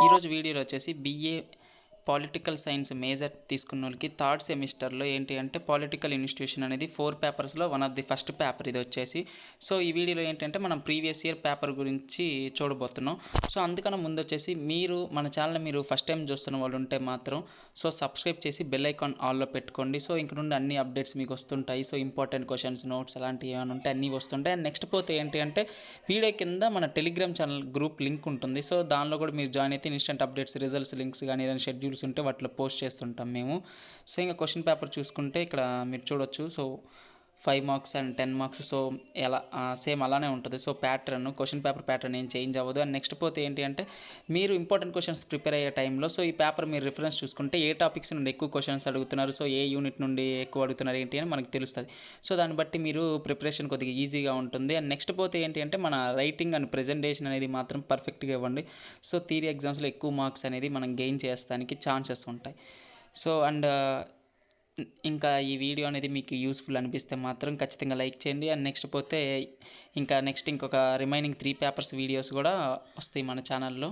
ఈరోజు వీడియోలో వచ్చేసి బీఏ పొలిటికల్ సైన్స్ మేజర్ తీసుకున్న వాళ్ళకి థర్డ్ సెమిస్టర్లో ఏంటి అంటే పొలిటికల్ ఇన్స్టిట్యూషన్ అనేది 4 పేపర్స్లో one of the first paper ఇది వచ్చేసి. సో ఈ వీడియోలో ఏంటంటే మనం ప్రీవియస్ ఇయర్ పేపర్ గురించి చూడబోతున్నాం. సో అందుకన్నా ముందు వచ్చేసి మీరు మన ఛానల్ మీరు ఫస్ట్ టైం చూస్తున్న వాళ్ళు ఉంటే మాత్రం సో సబ్స్క్రైబ్ చేసి బెల్ ఐకాన్ ఆల్లో పెట్టుకోండి. సో ఇంక నుండి అన్ని అప్డేట్స్ మీకు వస్తుంటాయి. సో ఇంపార్టెంట్ క్వశ్చన్స్, నోట్స్ అలాంటివి ఏమైనా ఉంటే అన్నీ వస్తుంటాయి. అండ్ నెక్స్ట్ పోతే ఏంటి అంటే వీడియో కింద మన టెలిగ్రామ్ ఛానల్ గ్రూప్ లింక్ ఉంటుంది. సో దానిలో కూడా మీరు జాయిన్ అయితే ఇన్స్టెంట్ అప్డేట్స్, రిజల్ట్స్ లింక్స్ కానీ ఏదైనా షెడ్యూల్స్ ఉంటే వాటిలో పోస్ట్ చేస్తుంటాం మేము. సో ఇంకా క్వశ్చన్ పేపర్ చూసుకుంటే ఇక్కడ మీరు చూడొచ్చు. So 5 marks and 10 marks. So ఎలా సేమ్ అలానే ఉంటుంది. So pattern, question paper pattern ఏం చేంజ్ అవ్వదు. అండ్ నెక్స్ట్ పోతే ఏంటి అంటే మీరు ఇంపార్టెంట్ క్వశ్చన్స్ ప్రిపేర్ అయ్యే టైంలో సో ఈ పేపర్ మీరు రిఫరెన్స్ చూసుకుంటే ఏ టాపిక్స్ నుండి ఎక్కువ క్వశ్చన్స్ అడుగుతున్నారు, సో ఏ యూనిట్ నుండి ఎక్కువ అడుగుతున్నారు ఏంటి అని మనకు తెలుస్తుంది. సో దాన్ని బట్టి మీరు ప్రిపరేషన్ కొద్దిగా ఈజీగా ఉంటుంది. అండ్ నెక్స్ట్ పోతే ఏంటి అంటే మన రైటింగ్ అండ్ ప్రెజెంటేషన్ అనేది మాత్రం పర్ఫెక్ట్గా ఇవ్వండి. సో థియరీ ఎగ్జామ్స్లో ఎక్కువ మార్క్స్ అనేది మనం గెయిన్ చేస్తానికి ఛాన్సెస్ ఉంటాయి. సో అండ్ ఇంకా ఈ వీడియో అనేది మీకు యూస్ఫుల్ అనిపిస్తే మాత్రం ఖచ్చితంగా లైక్ చేయండి. అండ్ నెక్స్ట్ పోతే ఇంకొక రిమైనింగ్ 3 పేపర్స్ వీడియోస్ కూడా వస్తాయి మన ఛానల్లో.